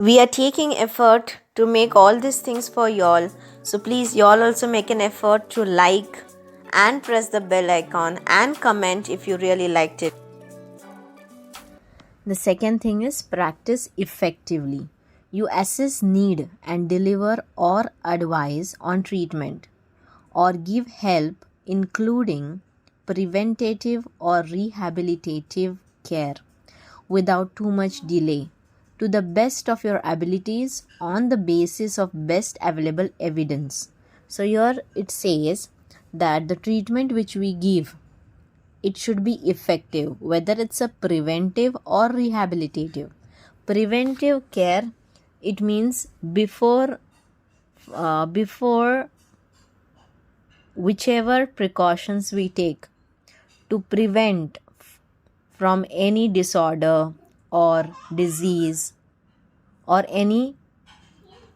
We are taking effort to make all these things for y'all. So please y'all also make an effort to like and press the bell icon and comment if you really liked it. The second thing is practice effectively. You assess need and deliver or advise on treatment or give help including preventative or rehabilitative care without too much delay to the best of your abilities on the basis of best available evidence. So here it says that the treatment which we give, it should be effective, whether it's a preventive or rehabilitative. Preventive care, it means before whichever precautions we take to prevent from any disorder or disease or any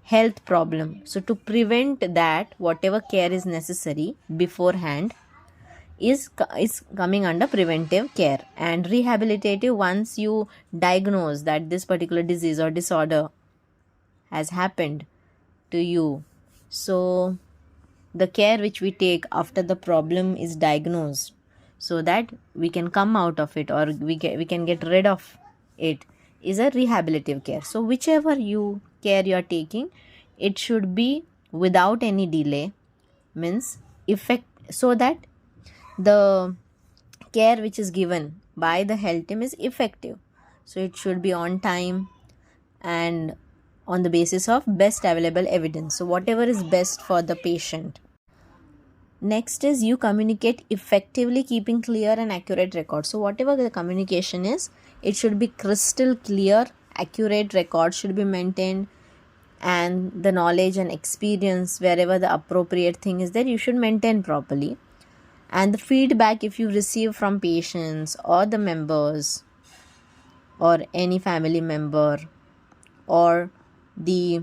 health problem. So to prevent that, whatever care is necessary beforehand is coming under preventive care. And rehabilitative, once you diagnose that this particular disease or disorder has happened to you, so the care which we take after the problem is diagnosed so that we can come out of it or we can get rid of it is a rehabilitative care. So whichever care you are taking, it should be without any delay, means effect, so that the care which is given by the health team is effective. So it should be on time and on the basis of best available evidence. So whatever is best for the patient. Next is you communicate effectively, keeping clear and accurate records. So whatever the communication is, it should be crystal clear, accurate records should be maintained, and the knowledge and experience wherever the appropriate thing is there, you should maintain properly. And the feedback if you receive from patients or the members or any family member or the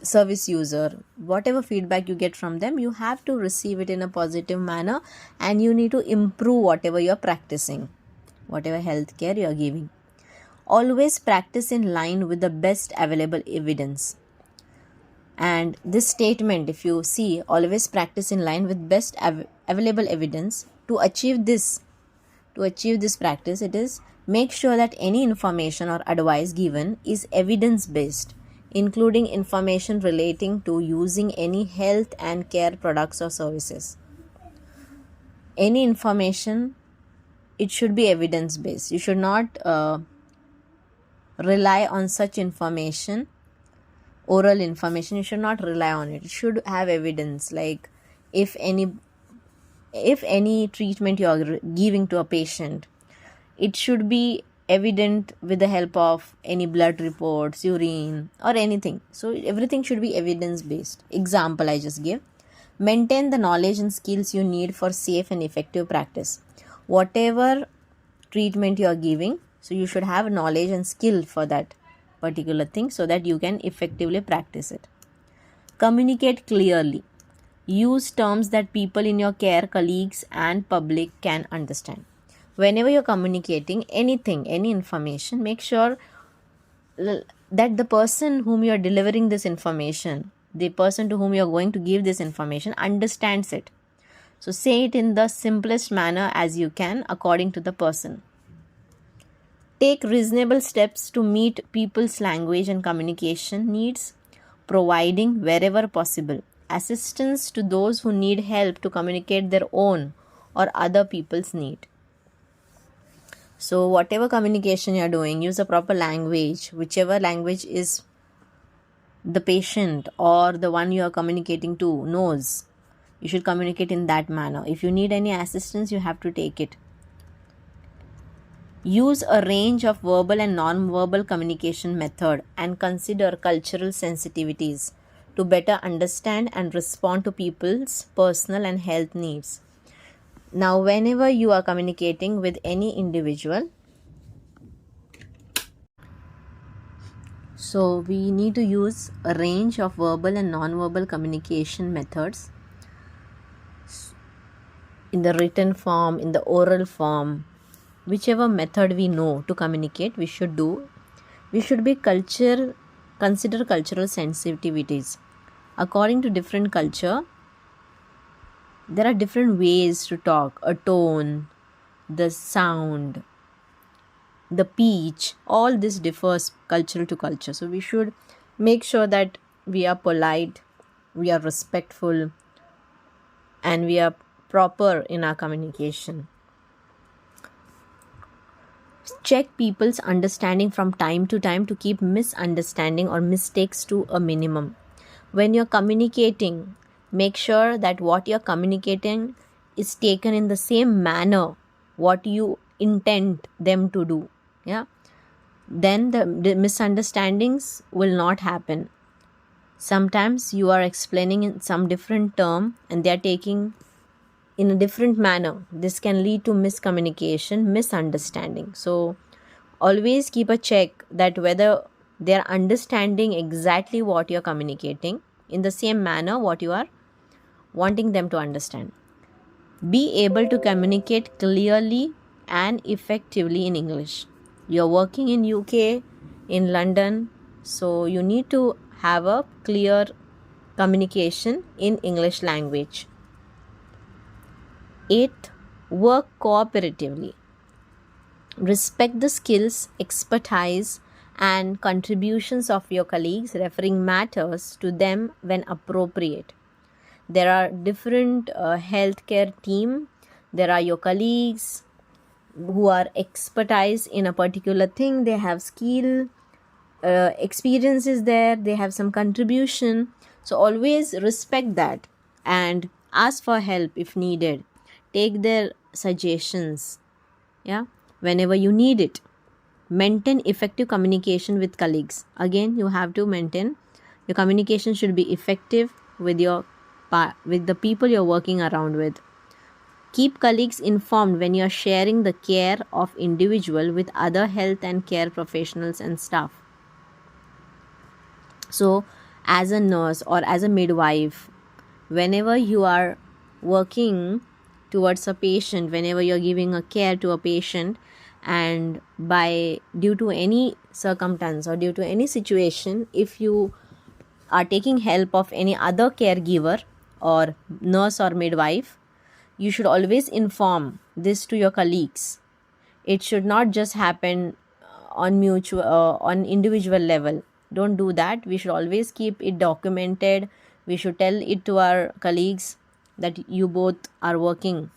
service user, whatever feedback you get from them, you have to receive it in a positive manner and you need to improve whatever you're practicing, whatever healthcare you're giving. Always practice in line with the best available evidence. And this statement, if you see, always practice in line with best available evidence. To achieve this practice, it is make sure that any information or advice given is evidence based, including information relating to using any health and care products or services. Any information, it should be evidence based. You should not rely on such information, oral information. You should not rely on it. It should have evidence, like if any treatment you are giving to a patient, it should be evident with the help of any blood reports, urine or anything. So everything should be evidence based. Example I just give: maintain the knowledge and skills you need for safe and effective practice. Whatever treatment you are giving, so you should have knowledge and skill for that particular thing so that you can effectively practice it. Communicate clearly. Use terms that people in your care, colleagues and public can understand. Whenever you're communicating anything, any information, make sure that the person whom you're delivering this information, the person to whom you're going to give this information, understands it. So say it in the simplest manner as you can according to the person. Take reasonable steps to meet people's language and communication needs, providing wherever possible assistance to those who need help to communicate their own or other people's need. So whatever communication you are doing, use a proper language, whichever language is the patient or the one you are communicating to knows. You should communicate in that manner. If you need any assistance, you have to take it. Use a range of verbal and non-verbal communication method and consider cultural sensitivities to better understand and respond to people's personal and health needs. Now, whenever you are communicating with any individual, so we need to use a range of verbal and non-verbal communication methods in the written form, in the oral form, whichever method we know to communicate, we should do. We should be consider cultural sensitivities. According to different culture, there are different ways to talk. A tone, the sound, the pitch, all this differs culture to culture. So we should make sure that we are polite, we are respectful, and we are proper in our communication. Check people's understanding from time to time to keep misunderstanding or mistakes to a minimum. When you're communicating, make sure that what you're communicating is taken in the same manner what you intend them to do. Yeah, then the misunderstandings will not happen. Sometimes you are explaining in some different term and they are taking in a different manner. This can lead to miscommunication, misunderstanding. So always keep a check that whether they are understanding exactly what you are communicating in the same manner what you are wanting them to understand. Be able to communicate clearly and effectively in English. You're working in UK, in London, so you need to have a clear communication in English language. 8. Work cooperatively. Respect the skills, expertise, and contributions of your colleagues, referring matters to them when appropriate. There are different healthcare team. There are your colleagues who are expertise in a particular thing. They have skill, experience is there. They have some contribution. So always respect that and ask for help if needed. Take their suggestions, whenever you need it. Maintain effective communication with colleagues. Again, you have to maintain your communication should be effective with the people you're working around with. Keep colleagues informed when you're sharing the care of individual with other health and care professionals and staff. So, as a nurse or as a midwife, whenever you are working towards a patient, whenever you're giving a care to a patient, and due to any circumstance or due to any situation, if you are taking help of any other caregiver or nurse or midwife, you should always inform this to your colleagues. It should not just happen on individual level. Don't do that. We should always keep it documented. We should tell it to our colleagues that you both are working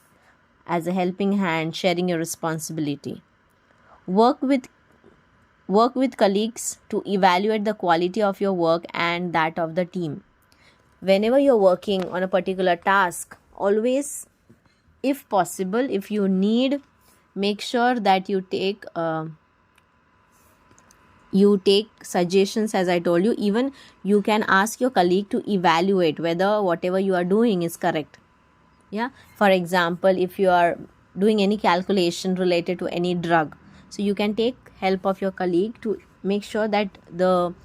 as a helping hand, sharing your responsibility. Work with colleagues to evaluate the quality of your work and that of the team. Whenever you're working on a particular task, always, if possible, if you need, make sure that you take suggestions. As I told you, even you can ask your colleague to evaluate whether whatever you are doing is correct. For example, if you are doing any calculation related to any drug, so you can take help of your colleague to make sure that the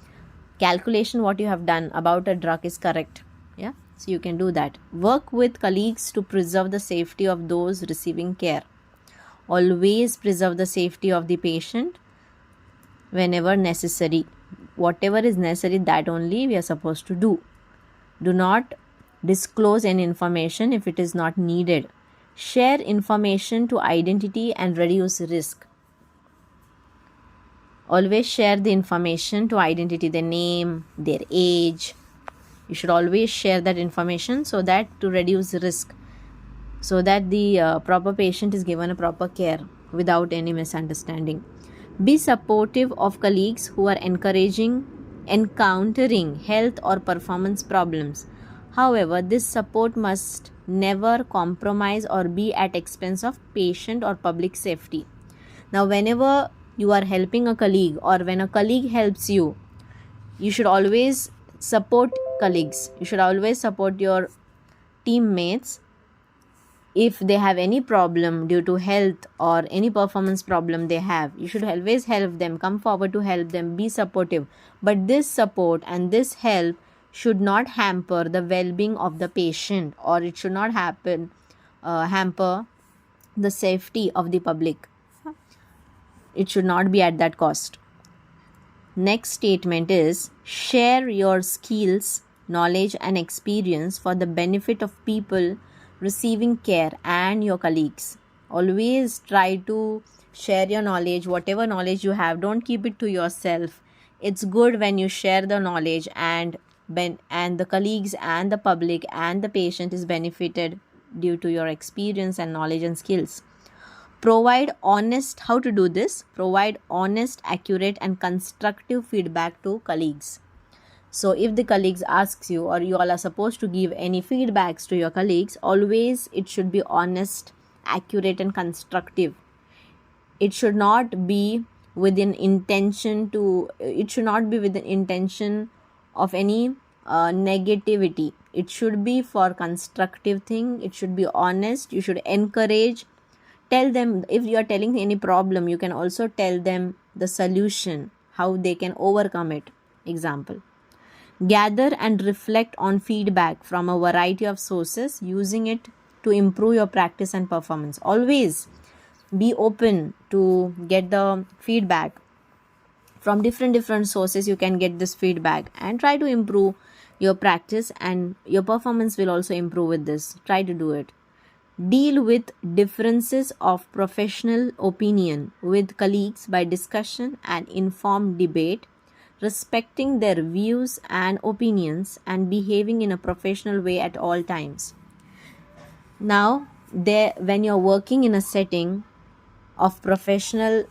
calculation what you have done about a drug is correct. So you can do that. Work with colleagues to preserve the safety of those receiving care. Always preserve the safety of the patient whenever necessary. Whatever is necessary, that only we are supposed to do. Do not disclose any information if it is not needed. Share information to identity and reduce risk. Always share the information to identity, their name, their age. You should always share that information so that to reduce risk, so that the proper patient is given a proper care without any misunderstanding. Be supportive of colleagues who are encountering health or performance problems. However, this support must never compromise or be at expense of patient or public safety. Now, whenever you are helping a colleague or when a colleague helps you, you should always support colleagues. You should always support your teammates. If they have any problem due to health or any performance problem they have, you should always help them. Come forward to help them. Be supportive. But this support and this help should not hamper the well-being of the patient, or it should not hamper the safety of the public. It should not be at that cost. Next statement is share your skills, knowledge and experience for the benefit of people receiving care and your colleagues. Always try to share your knowledge, whatever knowledge you have. Don't keep it to yourself. It's good when you share the knowledge and the colleagues and the public and the patient is benefited due to your experience and knowledge and skills. Provide honest, how to do this? Provide honest, accurate and constructive feedback to colleagues. So if the colleagues asks you, or you all are supposed to give any feedbacks to your colleagues, always it should be honest, accurate and constructive. It should not be with an intention of any negativity. It should be for constructive thing. It should be honest. You should encourage. Tell them, if you are telling any problem, you can also tell them the solution, how they can overcome it. Example. Gather and reflect on feedback from a variety of sources, using it to improve your practice and performance. Always be open to get the feedback from different sources. You can get this feedback and try to improve your practice, and your performance will also improve with this. Try to do it. Deal with differences of professional opinion with colleagues by discussion and informed debate, respecting their views and opinions and behaving in a professional way at all times. Now, when you're working in a setting of professional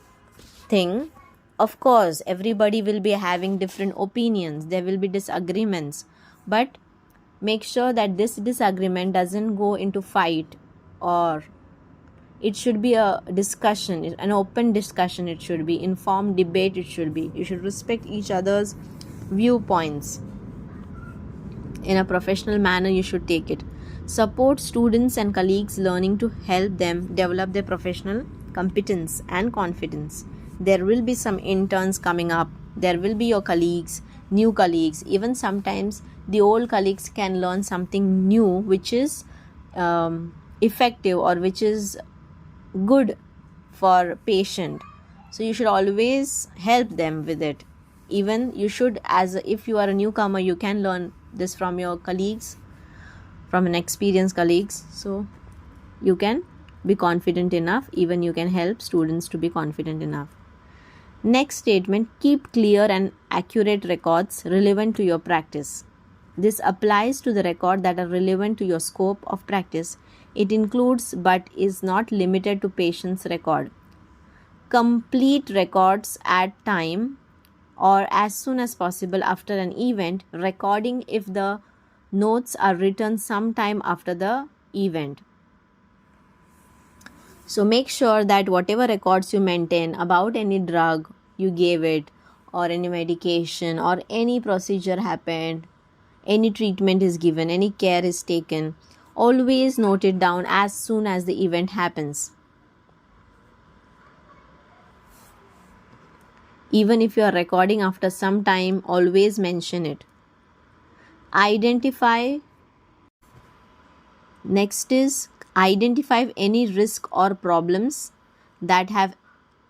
thing, of course, everybody will be having different opinions. There will be disagreements. But make sure that this disagreement doesn't go into fight, or it should be a discussion, an open discussion. It should be informed debate. It should be. You should respect each other's viewpoints. In a professional manner, you should take it. Support students and colleagues learning to help them develop their professional competence and confidence. There will be some interns coming up. There will be your colleagues, new colleagues. Even sometimes the old colleagues can learn something new which is effective or which is good for patient. So you should always help them with it. Even you should, if you are a newcomer, you can learn this from your colleagues, from an experienced colleagues. So you can be confident enough. Even you can help students to be confident enough. Next statement, keep clear and accurate records relevant to your practice. This applies to the record that are relevant to your scope of practice. It includes but is not limited to patient's record. Complete records at time or as soon as possible after an event, recording if the notes are written sometime after the event. So make sure that whatever records you maintain about any drug you gave it, or any medication, or any procedure happened, any treatment is given, any care is taken, always note it down as soon as the event happens. Even if you are recording after some time, always mention it. Next is identify any risk or problems that have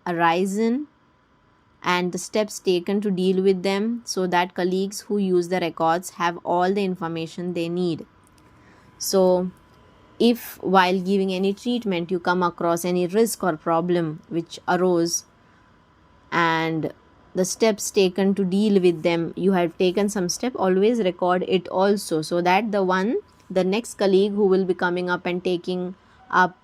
arisen and the steps taken to deal with them, so that colleagues who use the records have all the information they need. So if while giving any treatment you come across any risk or problem which arose, and the steps taken to deal with them, you have taken some step, always record it also, so that the next colleague who will be coming up and taking up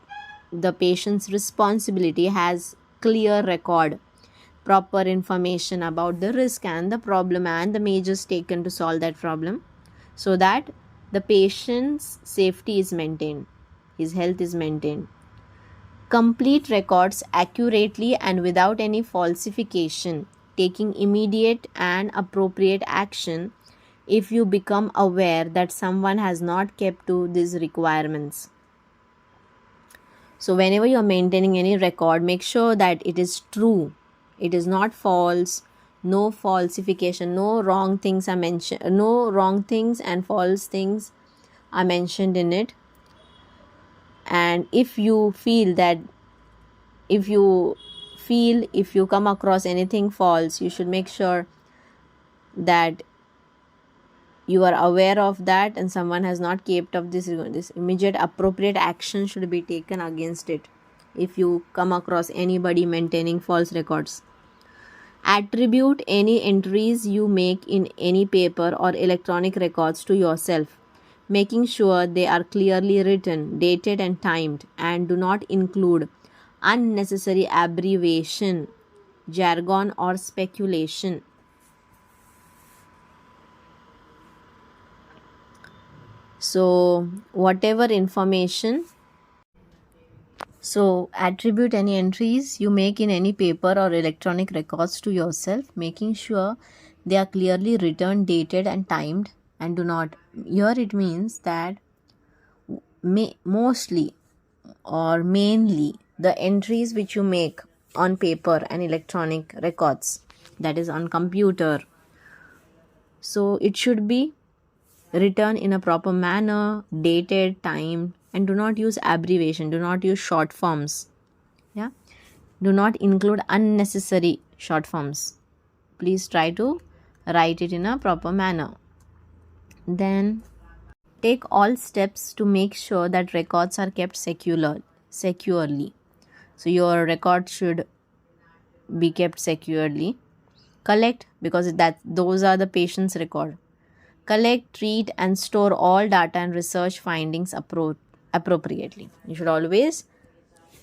the patient's responsibility has clear record, proper information about the risk and the problem and the measures taken to solve that problem, so that the patient's safety is maintained, his health is maintained. Complete records accurately and without any falsification, taking immediate and appropriate action if you become aware that someone has not kept to these requirements. So whenever you are maintaining any record, make sure that it is true. It is not false, no falsification, no wrong things are mentioned, no wrong things and false things are mentioned in it. And if you feel feel, if you come across anything false, you should make sure that you are aware of that and someone has not kept up this immediate appropriate action should be taken against it if you come across anybody maintaining false records. Attribute any entries you make in any paper or electronic records to yourself, making sure they are clearly written, dated and timed, and do not include unnecessary abbreviation, jargon or speculation. So whatever information, so attribute any entries you make in any paper or electronic records to yourself, making sure they are clearly written, dated and timed, and do not, here it means that mostly or mainly the entries which you make on paper and electronic records, that is on computer, so it should be written in a proper manner, dated, timed, and do not use abbreviation, do not use short forms. Yeah, do not include unnecessary short forms. Please try to write it in a proper manner. Then take all steps to make sure that records are kept securely. So your record should be kept securely. Collect, because those are the patient's record. Collect, treat and store all data and research findings appropriately. You should always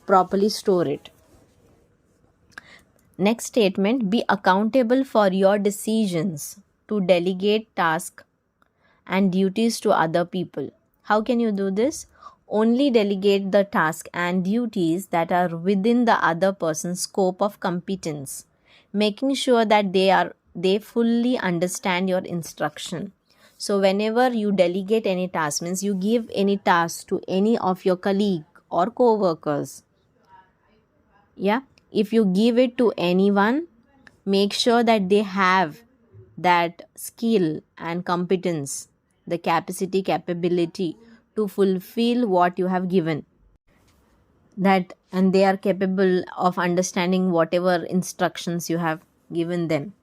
properly store it. Next statement, be accountable for your decisions to delegate tasks and duties to other people. How can you do this? Only delegate the task and duties that are within the other person's scope of competence, making sure that they fully understand your instruction. So whenever you delegate any task, means you give any task to any of your colleague or co-workers. Yeah, if you give it to anyone, make sure that they have that skill and competence, the capability to fulfill what you have given, that, and they are capable of understanding whatever instructions you have given them.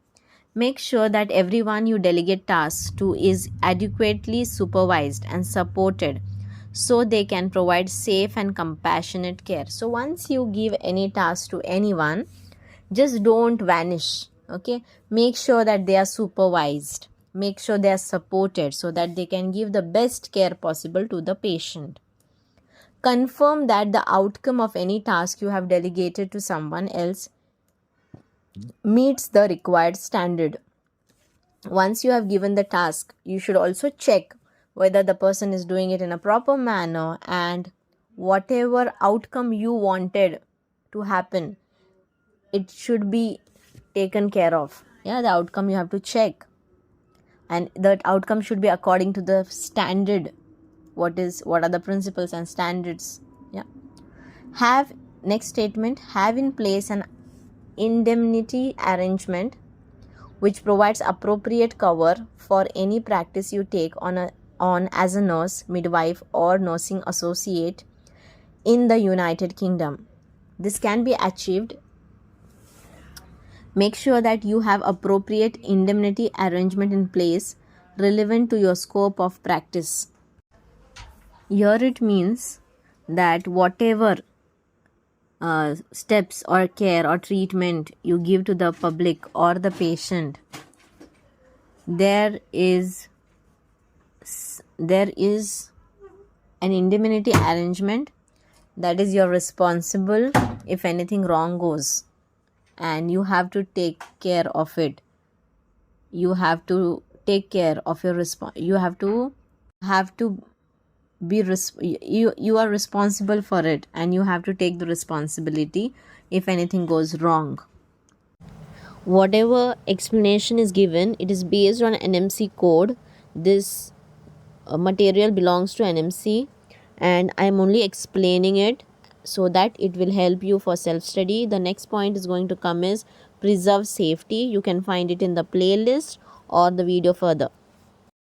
Make sure that everyone you delegate tasks to is adequately supervised and supported so they can provide safe and compassionate care. So once you give any task to anyone, just don't vanish. Okay, make sure that they are supervised, make sure they are supported so that they can give the best care possible to the patient. Confirm that the outcome of any task you have delegated to someone else meets the required standard. Once you have given the task, you should also check whether the person is doing it in a proper manner and whatever outcome you wanted to happen, it should be taken care of. Yeah, the outcome you have to check, and that outcome should be according to the standard. What are the principles and standards? Yeah. Next statement, have in place an indemnity arrangement which provides appropriate cover for any practice you take on as a nurse, midwife or nursing associate in the United Kingdom. This can be achieved. Make sure that you have appropriate indemnity arrangement in place relevant to your scope of practice. Here it means that whatever steps or care or treatment you give to the public or the patient, there is an indemnity arrangement that is you're responsible if anything wrong goes, and you have to take care of it. You have to take care of your you have to be you are responsible for it, and you have to take the responsibility if anything goes wrong. Whatever explanation is given, it is based on Nmc Code. This material belongs to Nmc, and I am only explaining it so that it will help you for self-study. The next point is going to come is preserve safety. You can find it in the playlist or the video further.